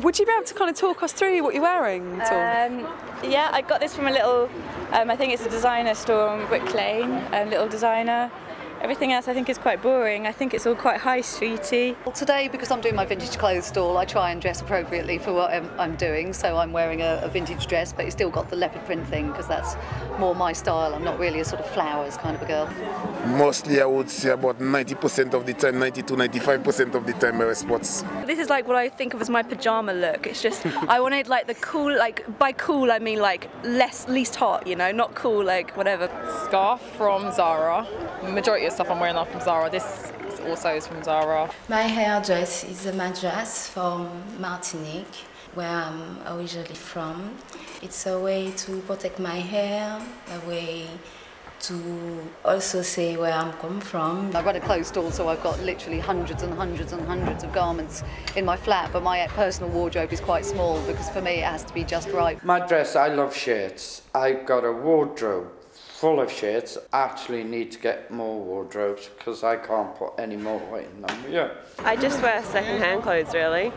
Would you be able to kind of talk us through what you're wearing at all? Yeah, I got this from a little, I think it's a designer store on Brick Lane, a little designer. Everything else I think is quite boring. I think it's all quite high streety. Well, today, because I'm doing my vintage clothes stall, I try and dress appropriately for what I'm doing. So I'm wearing a vintage dress, but it's still got the leopard print thing because that's more my style. I'm not really a sort of flowers kind of a girl. Mostly I would say about 90% of the time, 90 to 95% of the time I wear sports. This is like what I think of as my pyjama look. It's just, I wanted like the cool, like by cool I mean like least hot, you know, not cool like whatever. Scarf from Zara. The majority of stuff I'm wearing are from Zara. This also is from Zara. My hairdress is a madras from Martinique, where I'm originally from. It's a way to protect my hair, a way to also say where I'm come from. I run a clothes stall, so I've got literally hundreds and hundreds and hundreds of garments in my flat, but my personal wardrobe is quite small because for me it has to be just right. My dress, I love shirts. I've got a wardrobe full of shirts. I actually need to get more wardrobes because I can't put any more weight in them. Yeah. I just wear second-hand clothes really,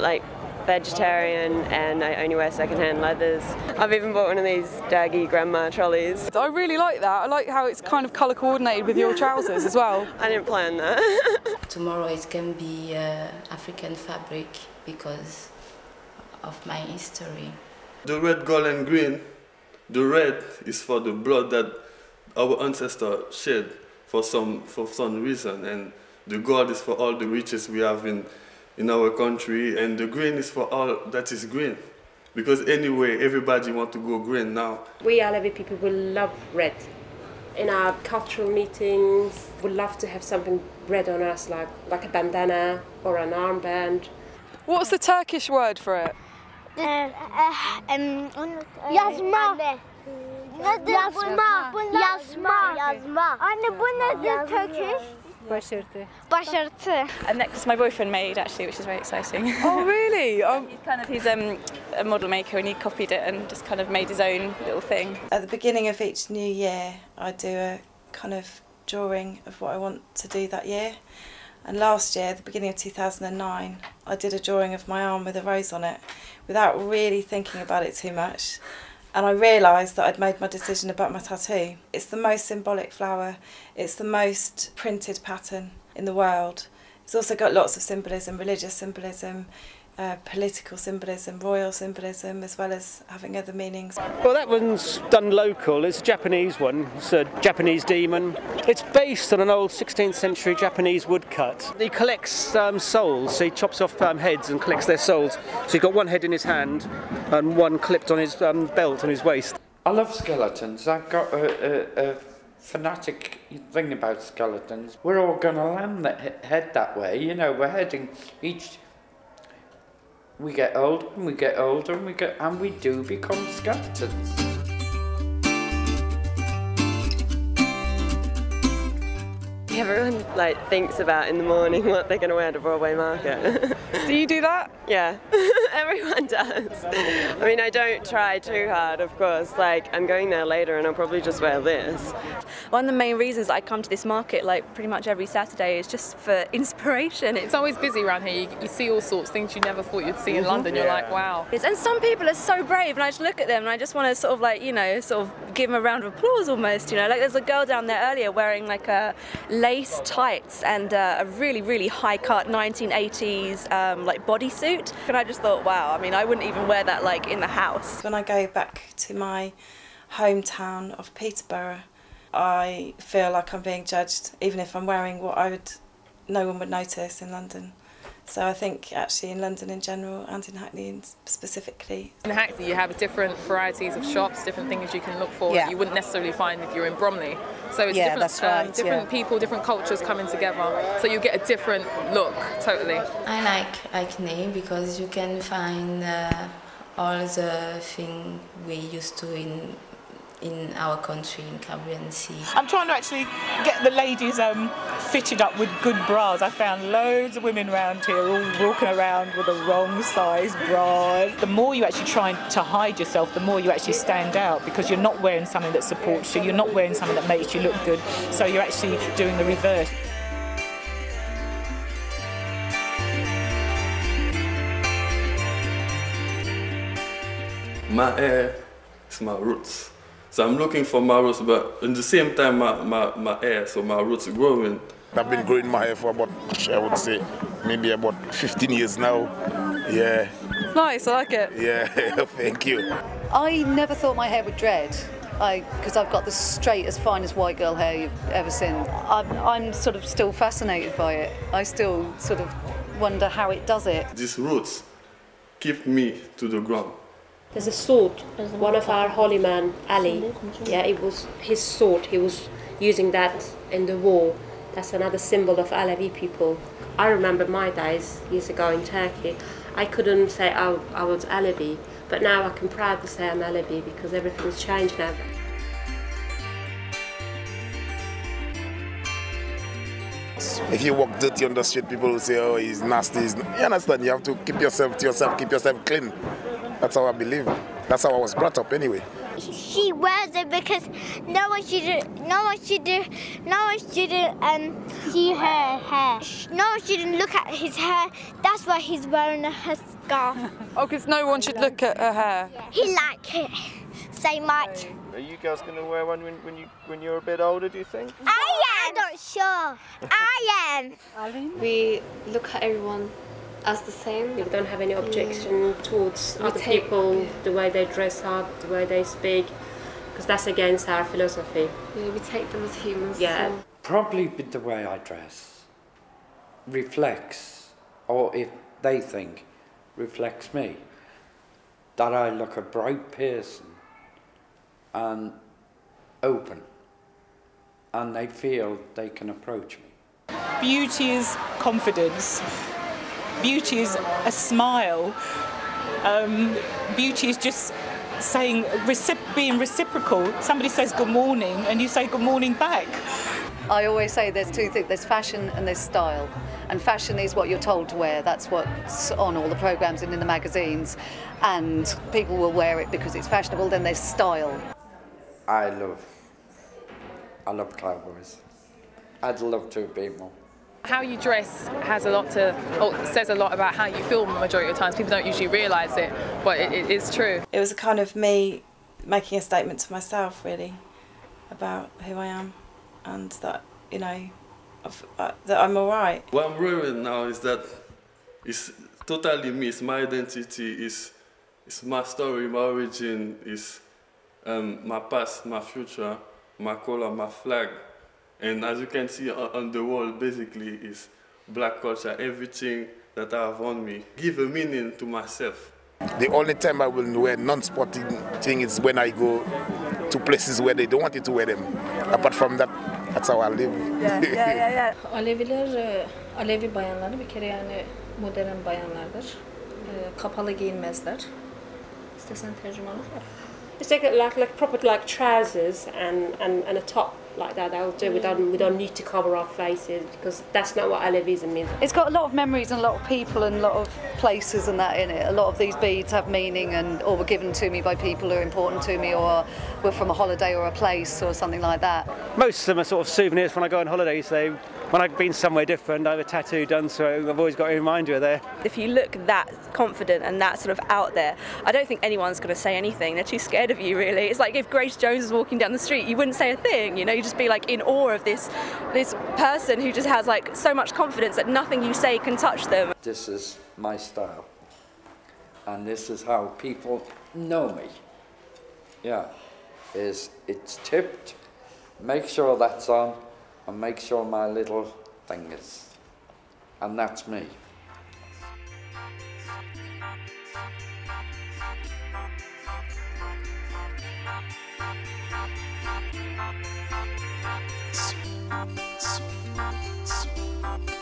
like vegetarian, and I only wear second-hand leathers. I've even bought one of these daggy grandma trolleys. I really like that. I like how it's kind of colour coordinated with your trousers as well. I didn't plan that. Tomorrow it can be African fabric because of my history. The red, gold and green, the red is for the blood that our ancestors shed for some reason, and the gold is for all the riches we have in our country, and the green is for all that is green. Because anyway, everybody wants to go green now. We Alawi people will love red. In our cultural meetings, we love to have something red on us, like a bandana or an armband. What's the Turkish word for it? Yazma. Anne, bu nedir Turkish? Başörtü. A necklace my boyfriend made actually, which is very exciting. Oh really? He's a model maker and he copied it and just kind of made his own little thing. At the beginning of each new year, I do a kind of drawing of what I want to do that year. And last year, at the beginning of 2009, I did a drawing of my arm with a rose on it without really thinking about it too much. And I realised that I'd made my decision about my tattoo. It's the most symbolic flower. It's the most printed pattern in the world. It's also got lots of symbolism, religious symbolism, political symbolism, royal symbolism, as well as having other meanings. Well, that one's done local. It's a Japanese one. It's a Japanese demon. It's based on an old 16th century Japanese woodcut. He collects souls, so he chops off heads and collects their souls. So he's got one head in his hand and one clipped on his belt on his waist. I love skeletons. I've got a fanatic thing about skeletons. We're all going to land that head that way. You know, we're heading each... We get older and we get older and we do become skeletons. Everyone thinks about in the morning what they're going to wear to Broadway Market. Do you do that? Yeah, everyone does. I mean, I don't try too hard, of course. I'm going there later and I'll probably just wear this. One of the main reasons I come to this market pretty much every Saturday is just for inspiration. It's always busy around here. You see all sorts of things you never thought you'd see in London. You're like, wow. And some people are so brave, and I just look at them and I just want to sort of give them a round of applause almost. There's a girl down there earlier wearing a lace tights and a really, really high-cut 1980s bodysuit. And I just thought, wow, I mean, I wouldn't even wear that in the house. When I go back to my hometown of Peterborough, I feel like I'm being judged, even if I'm wearing what no one would notice in London. So I think actually in London in general and in Hackney specifically. In Hackney you have different varieties of shops, different things you can look for that you wouldn't necessarily find if you're in Bromley. So it's different people, different cultures coming together, so you get a different look, totally. I like Hackney because you can find all the things we used to in our country, in Caribbean Sea. I'm trying to actually get the ladies fitted up with good bras. I found loads of women around here all walking around with the wrong size bras. The more you actually try to hide yourself, the more you actually stand out because you're not wearing something that supports you, you're not wearing something that makes you look good, so you're actually doing the reverse. my hair is my roots. So I'm looking for my roots, but at the same time, my hair, so my roots are growing. I've been growing my hair for about, I would say, maybe about 15 years now. Yeah. It's nice, I like it. Yeah, thank you. I never thought my hair would dread. Because I've got the straightest, finest white girl hair you've ever seen. I'm sort of still fascinated by it. I still sort of wonder how it does it. These roots keep me to the ground. There's a sword. One of our holy man, Ali, yeah, it was his sword. He was using that in the war. That's another symbol of Alevi people. I remember my days years ago in Turkey. I couldn't say I was Alevi. But now I can proudly say I'm Alevi because everything's changed now. If you walk dirty on the street, people will say, oh, he's nasty. You understand? You have to keep yourself to yourself, keep yourself clean. That's how I believe. That's how I was brought up anyway. She wears it because no one should see her hair. No one shouldn't look at his hair. That's why he's wearing a scarf. Oh, because no one should look at her hair. He likes it so much. Are you girls going to wear one when you're a bit older, do you think? I'm not sure. I am. We look at everyone as the same. We don't have any objection towards other people, the way they dress up, the way they speak, because that's against our philosophy. Yeah, we take them as humans. Yeah. So. Probably the way I dress reflects, or if they think, reflects me. That I look a bright person and open, and they feel they can approach me. Beauty is confidence. Beauty is a smile. Beauty is just saying, being reciprocal. Somebody says good morning and you say good morning back. I always say there's two things, there's fashion and there's style. And fashion is what you're told to wear. That's what's on all the programmes and in the magazines. And people will wear it because it's fashionable. Then there's style. I love cowboys. I'd love to be more. How you dress has a lot to, or says a lot about how you feel the majority of the times. People don't usually realise it, but it is true. It was kind of me making a statement to myself, really, about who I am, and that, you know, that I'm all right. What I'm wearing now is that it's totally me. It's my identity. It's my story, my origin. It's my past, my future, my colour, my flag. And as you can see on the wall, basically, is black culture. Everything that I have on me give a meaning to myself. The only time I will wear non-sporting thing is when I go to places where they don't want you to wear them. Apart from that, that's how I live. Yeah. Aleviler, Alevi bayanları bir kere yani modern bayanlardır. Kapalı giyinmezler. İstesen tercümanlık yap. It's like proper like trousers and a top like that. That'll do. We don't need to cover our faces because that's not what Alevism means. It's got a lot of memories and a lot of people and a lot of places and that in it. A lot of these beads have meaning or were given to me by people who are important to me, or were from a holiday or a place or something like that. Most of them are sort of souvenirs when I go on holiday. So when I've been somewhere different, I have a tattoo done, so I've always got a reminder there. If you look that confident and that sort of out there, I don't think anyone's going to say anything. They're too scared of you, really. It's like if Grace Jones was walking down the street, you wouldn't say a thing, you know, you'd just be like in awe of this person who just has like so much confidence that nothing you say can touch them. This is my style, and this is how people know me. Yeah, it's tipped, make sure that's on, and make sure my little thing is, and that's me. Sweet.